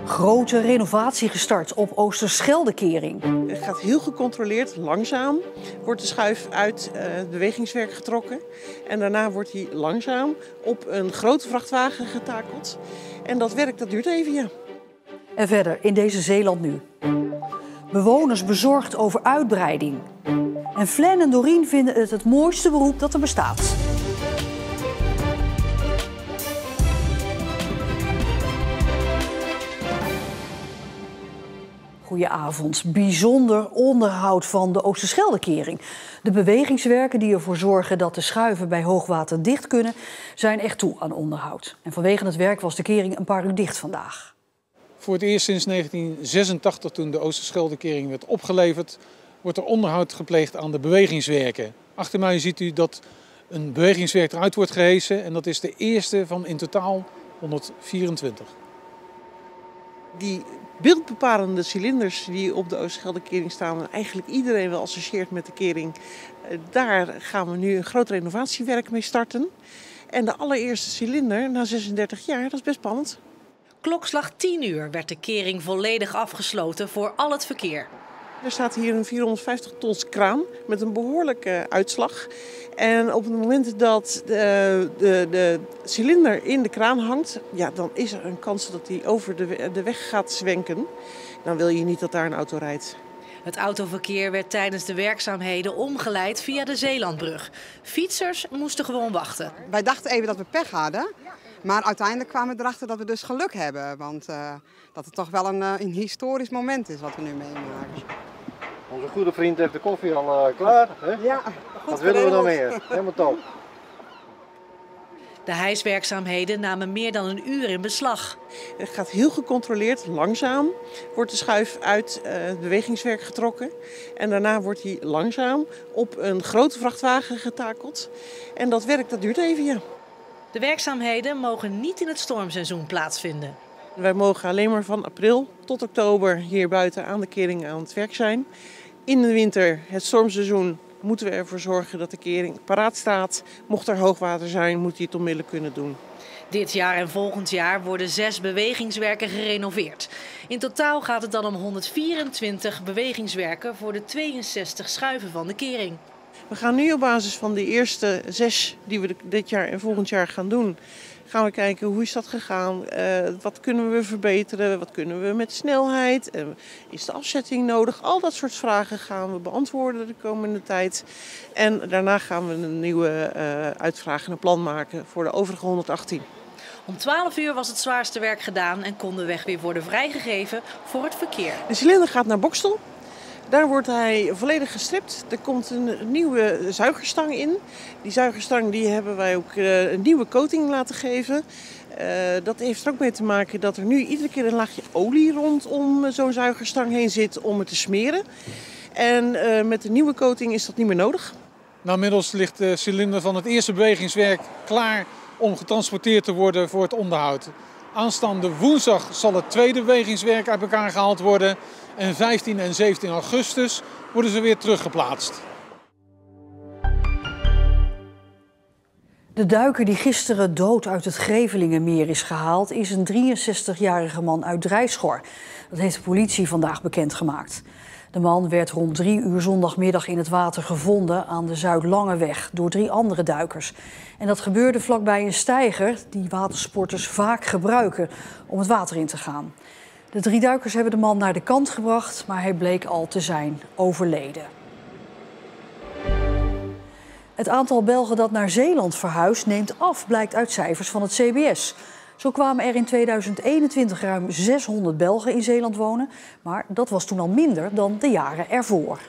Grote renovatie gestart op Oosterscheldekering. Het gaat heel gecontroleerd, langzaam, wordt de schuif uit het bewegingswerk getrokken. En daarna wordt hij langzaam op een grote vrachtwagen getakeld. En dat werk dat duurt even, ja. En verder in deze Zeeland nu. Bewoners bezorgd over uitbreiding. En Flen en Dorien vinden het het mooiste beroep dat er bestaat. Goedenavond. Bijzonder onderhoud van de Oosterscheldekering. De bewegingswerken die ervoor zorgen dat de schuiven bij hoogwater dicht kunnen, zijn echt toe aan onderhoud. En vanwege het werk was de kering een paar uur dicht vandaag. Voor het eerst sinds 1986, toen de Oosterscheldekering werd opgeleverd, wordt er onderhoud gepleegd aan de bewegingswerken. Achter mij ziet u dat een bewegingswerk eruit wordt gehesen en dat is de eerste van in totaal 124. Die beeldbepalende cilinders die op de Oosterscheldekering staan en eigenlijk iedereen wel associeert met de kering, daar gaan we nu een groot renovatiewerk mee starten. En de allereerste cilinder na 36 jaar, dat is best spannend. Klokslag 10 uur werd de kering volledig afgesloten voor al het verkeer. Er staat hier een 450 tons kraan met een behoorlijke uitslag. En op het moment dat de cilinder in de kraan hangt, ja, dan is er een kans dat hij over de weg gaat zwenken. Dan wil je niet dat daar een auto rijdt. Het autoverkeer werd tijdens de werkzaamheden omgeleid via de Zeelandbrug. Fietsers moesten gewoon wachten. Wij dachten even dat we pech hadden. Maar uiteindelijk kwamen we erachter dat we dus geluk hebben. Want dat het toch wel een historisch moment is wat we nu meemaken. Onze goede vriend heeft de koffie al klaar. Hè? Ja, goed. Wat willen we nog meer? Helemaal top. De hijswerkzaamheden namen meer dan een uur in beslag. Het gaat heel gecontroleerd, langzaam, wordt de schuif uit het bewegingswerk getrokken. En daarna wordt hij langzaam op een grote vrachtwagen getakeld. En dat werk dat duurt even, ja. De werkzaamheden mogen niet in het stormseizoen plaatsvinden. Wij mogen alleen maar van april tot oktober hier buiten aan de kering aan het werk zijn. In de winter, het stormseizoen, moeten we ervoor zorgen dat de kering paraat staat. Mocht er hoogwater zijn, moet hij het onmiddellijk kunnen doen. Dit jaar en volgend jaar worden 6 bewegingswerken gerenoveerd. In totaal gaat het dan om 124 bewegingswerken voor de 62 schuiven van de kering. We gaan nu op basis van de eerste 6 die we dit jaar en volgend jaar gaan doen, gaan we kijken hoe is dat gegaan, wat kunnen we verbeteren, wat kunnen we met snelheid, is de afzetting nodig. Al dat soort vragen gaan we beantwoorden de komende tijd. En daarna gaan we een nieuwe uitvraag en een plan maken voor de overige 118. Om 12 uur was het zwaarste werk gedaan en kon de weg weer worden vrijgegeven voor het verkeer. De cilinder gaat naar Bokstel. Daar wordt hij volledig gestript. Er komt een nieuwe zuigerstang in. Die zuigerstang die hebben wij ook een nieuwe coating laten geven. Dat heeft er ook mee te maken dat er nu iedere keer een laagje olie rondom zo'n zuigerstang heen zit om het te smeren. En met de nieuwe coating is dat niet meer nodig. Nou, inmiddels ligt de cilinder van het eerste bewegingswerk klaar om getransporteerd te worden voor het onderhoud. Aanstaande woensdag zal het tweede bewegingswerk uit elkaar gehaald worden. En 15 en 17 augustus worden ze weer teruggeplaatst. De duiker die gisteren dood uit het Grevelingenmeer is gehaald is een 63-jarige man uit Drijschor. Dat heeft de politie vandaag bekendgemaakt. De man werd rond 3 uur zondagmiddag in het water gevonden aan de Zuidlangeweg door 3 andere duikers. En dat gebeurde vlakbij een steiger die watersporters vaak gebruiken om het water in te gaan. De 3 duikers hebben de man naar de kant gebracht, maar hij bleek al te zijn overleden. Het aantal Belgen dat naar Zeeland verhuist neemt af, blijkt uit cijfers van het CBS. Zo kwamen er in 2021 ruim 600 Belgen in Zeeland wonen, maar dat was toen al minder dan de jaren ervoor.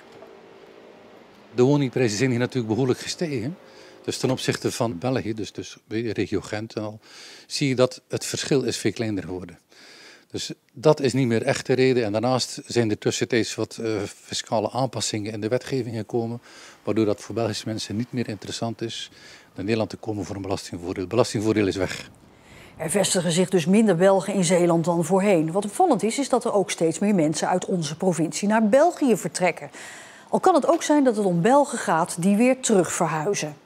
De woningprijzen zijn hier natuurlijk behoorlijk gestegen. Dus ten opzichte van België, dus de regio Gent en al, zie je dat het verschil is veel kleiner geworden. Dus dat is niet meer echt de reden. En daarnaast zijn er tussentijds wat fiscale aanpassingen in de wetgeving gekomen, waardoor dat voor Belgische mensen niet meer interessant is naar Nederland te komen voor een belastingvoordeel. Het belastingvoordeel is weg. Er vestigen zich dus minder Belgen in Zeeland dan voorheen. Wat opvallend is dat er ook steeds meer mensen uit onze provincie naar België vertrekken. Al kan het ook zijn dat het om Belgen gaat die weer terug verhuizen.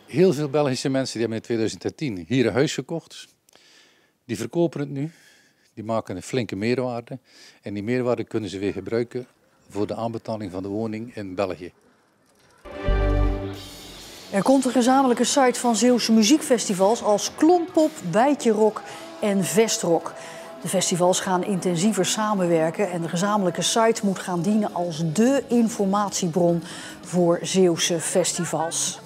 Heel veel Belgische mensen die hebben in 2010 hier een huis gekocht. Die verkopen het nu. Die maken een flinke meerwaarde. En die meerwaarde kunnen ze weer gebruiken voor de aanbetaling van de woning in België. Er komt een gezamenlijke site van Zeeuwse muziekfestivals als Klompop, Bijtje Rock en Vestrock. De festivals gaan intensiever samenwerken en de gezamenlijke site moet gaan dienen als dé informatiebron voor Zeeuwse festivals.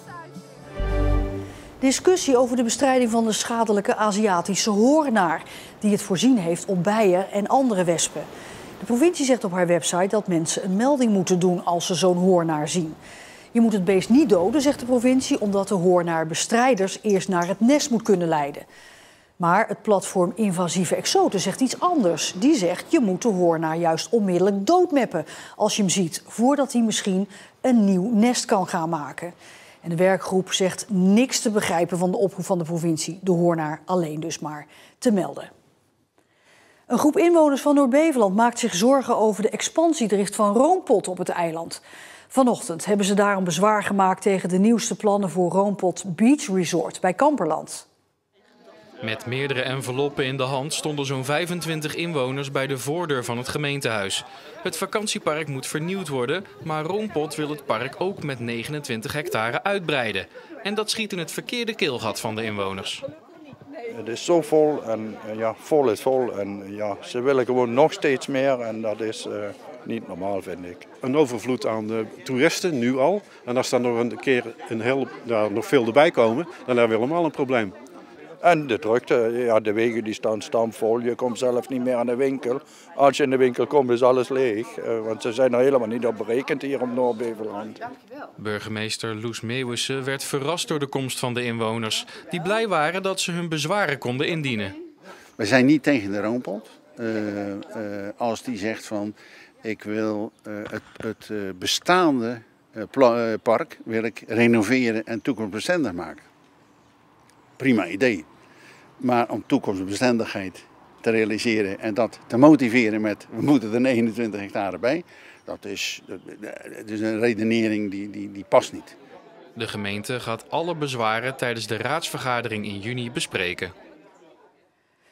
Discussie over de bestrijding van de schadelijke Aziatische hoornaar, die het voorzien heeft op bijen en andere wespen. De provincie zegt op haar website dat mensen een melding moeten doen als ze zo'n hoornaar zien. Je moet het beest niet doden, zegt de provincie, omdat de hoornaarbestrijders eerst naar het nest moet kunnen leiden. Maar het platform Invasieve Exoten zegt iets anders. Die zegt je moet de hoornaar juist onmiddellijk doodmeppen als je hem ziet, voordat hij misschien een nieuw nest kan gaan maken. En de werkgroep zegt niks te begrijpen van de oproep van de provincie, de hoornaar alleen dus maar te melden. Een groep inwoners van Noord-Beveland maakt zich zorgen over de expansiedrift van Roompot op het eiland. Vanochtend hebben ze daarom bezwaar gemaakt tegen de nieuwste plannen voor Roompot Beach Resort bij Kamperland. Met meerdere enveloppen in de hand stonden zo'n 25 inwoners bij de voordeur van het gemeentehuis. Het vakantiepark moet vernieuwd worden, maar Roompot wil het park ook met 29 hectare uitbreiden. En dat schiet in het verkeerde keelgat van de inwoners. Het is zo vol en ja, vol is vol en ja, ze willen gewoon nog steeds meer en dat is niet normaal, vind ik. Een overvloed aan toeristen, nu al. En als dan nog een keer nog veel erbij komen, dan hebben we helemaal een probleem. En de drukte, ja, de wegen die staan stampvol, je komt zelf niet meer aan de winkel. Als je in de winkel komt is alles leeg, want ze zijn er helemaal niet op berekend hier op Noord-Beveland. Burgemeester Loes Meeuwissen werd verrast door de komst van de inwoners, die blij waren dat ze hun bezwaren konden indienen. We zijn niet tegen de Roompot. Als die zegt van ik wil het bestaande park wil ik renoveren en toekomstbestendig maken. Prima idee. Maar om toekomstbestendigheid te realiseren en dat te motiveren met we moeten er 29 hectare bij, dat is een redenering die past niet. De gemeente gaat alle bezwaren tijdens de raadsvergadering in juni bespreken.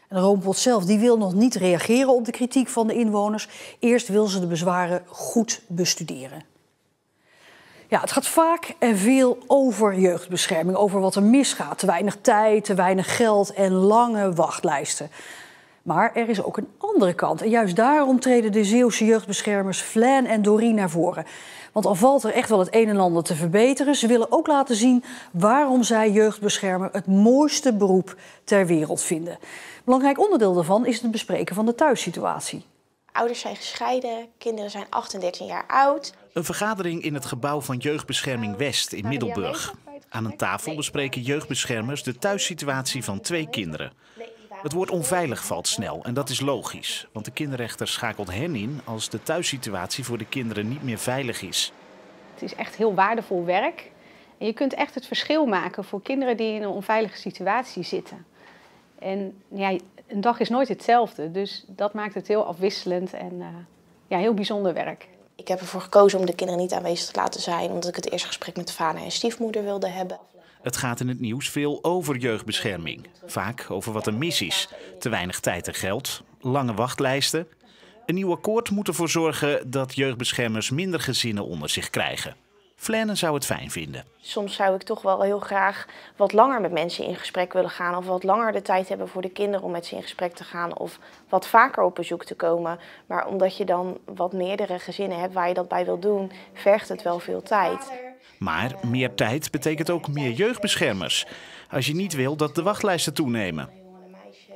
En Roompot zelf die wil nog niet reageren op de kritiek van de inwoners. Eerst wil ze de bezwaren goed bestuderen. Ja, het gaat vaak en veel over jeugdbescherming, over wat er misgaat. Te weinig tijd, te weinig geld en lange wachtlijsten. Maar er is ook een andere kant. En juist daarom treden de Zeeuwse jeugdbeschermers Flan en Dorien naar voren. Want al valt er echt wel het een en ander te verbeteren. Ze willen ook laten zien waarom zij jeugdbeschermer het mooiste beroep ter wereld vinden. Belangrijk onderdeel daarvan is het bespreken van de thuissituatie. Ouders zijn gescheiden, kinderen zijn 8 en 13 jaar oud. Een vergadering in het gebouw van Jeugdbescherming West in Middelburg. Aan een tafel bespreken jeugdbeschermers de thuissituatie van 2 kinderen. Het woord onveilig valt snel en dat is logisch. Want de kinderrechter schakelt hen in als de thuissituatie voor de kinderen niet meer veilig is. Het is echt heel waardevol werk. En je kunt echt het verschil maken voor kinderen die in een onveilige situatie zitten. En ja, een dag is nooit hetzelfde, dus dat maakt het heel afwisselend en heel bijzonder werk. Ik heb ervoor gekozen om de kinderen niet aanwezig te laten zijn, omdat ik het eerste gesprek met de vader en stiefmoeder wilde hebben. Het gaat in het nieuws veel over jeugdbescherming. Vaak over wat er mis is. Te weinig tijd en geld, lange wachtlijsten. Een nieuw akkoord moet ervoor zorgen dat jeugdbeschermers minder gezinnen onder zich krijgen. Flanne zou het fijn vinden. Soms zou ik toch wel heel graag wat langer met mensen in gesprek willen gaan. Of wat langer de tijd hebben voor de kinderen om met ze in gesprek te gaan. Of wat vaker op bezoek te komen. Maar omdat je dan wat meerdere gezinnen hebt waar je dat bij wilt doen, vergt het wel veel tijd. Maar meer tijd betekent ook meer jeugdbeschermers. Als je niet wil dat de wachtlijsten toenemen.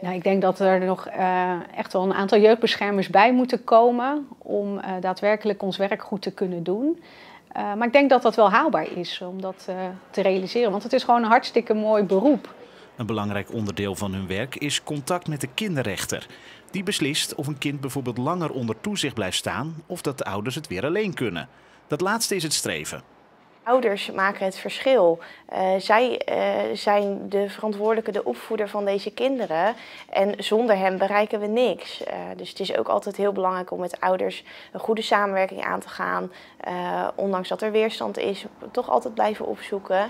Nou, ik denk dat er nog echt wel een aantal jeugdbeschermers bij moeten komen om daadwerkelijk ons werk goed te kunnen doen. Maar ik denk dat dat wel haalbaar is om dat te realiseren. Want het is gewoon een hartstikke mooi beroep. Een belangrijk onderdeel van hun werk is contact met de kinderrechter. Die beslist of een kind bijvoorbeeld langer onder toezicht blijft staan of dat de ouders het weer alleen kunnen. Dat laatste is het streven. Ouders maken het verschil. Zij zijn de verantwoordelijke, de opvoeder van deze kinderen. En zonder hen bereiken we niks. Dus het is ook altijd heel belangrijk om met ouders een goede samenwerking aan te gaan. Ondanks dat er weerstand is, toch altijd blijven opzoeken.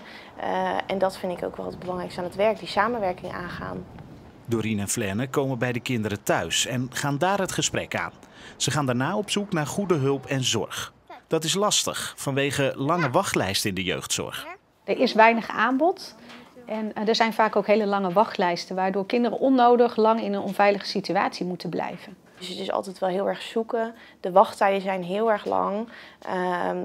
En dat vind ik ook wel het belangrijkste aan het werk, die samenwerking aangaan. Dorien en Flaine komen bij de kinderen thuis en gaan daar het gesprek aan. Ze gaan daarna op zoek naar goede hulp en zorg. Dat is lastig vanwege lange wachtlijsten in de jeugdzorg. Er is weinig aanbod en er zijn vaak ook hele lange wachtlijsten, waardoor kinderen onnodig lang in een onveilige situatie moeten blijven. Dus het is altijd wel heel erg zoeken. De wachttijden zijn heel erg lang.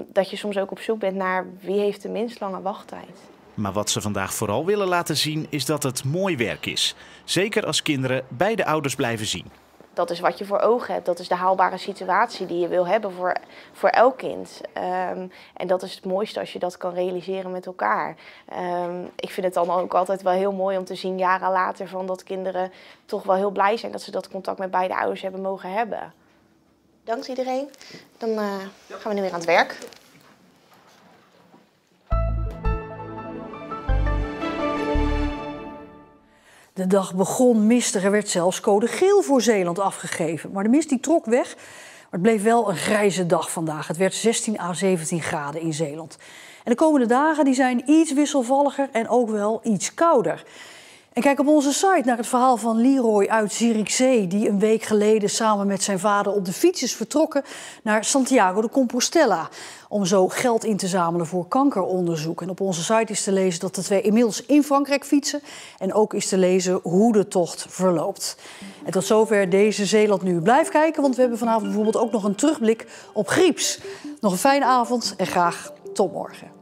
Dat je soms ook op zoek bent naar wie heeft de minst lange wachttijd. Maar wat ze vandaag vooral willen laten zien is dat het mooi werk is. Zeker als kinderen bij de ouders blijven zien. Dat is wat je voor ogen hebt. Dat is de haalbare situatie die je wil hebben voor elk kind. En dat is het mooiste als je dat kan realiseren met elkaar. Ik vind het dan ook altijd wel heel mooi om te zien jaren later van dat kinderen toch wel heel blij zijn dat ze dat contact met beide ouders hebben mogen hebben. Dank iedereen. Dan gaan we nu weer aan het werk. De dag begon mistig. Er werd zelfs code geel voor Zeeland afgegeven. Maar de mist die trok weg. Maar het bleef wel een grijze dag vandaag. Het werd 16 à 17 graden in Zeeland. En de komende dagen die zijn iets wisselvalliger en ook wel iets kouder. En kijk op onze site naar het verhaal van Leroy uit Zierikzee, die een week geleden samen met zijn vader op de fiets is vertrokken naar Santiago de Compostela. Om zo geld in te zamelen voor kankeronderzoek. En op onze site is te lezen dat de twee inmiddels in Frankrijk fietsen. En ook is te lezen hoe de tocht verloopt. En tot zover deze Zeeland Nu. Blijf kijken, want we hebben vanavond bijvoorbeeld ook nog een terugblik op Grieps. Nog een fijne avond en graag tot morgen.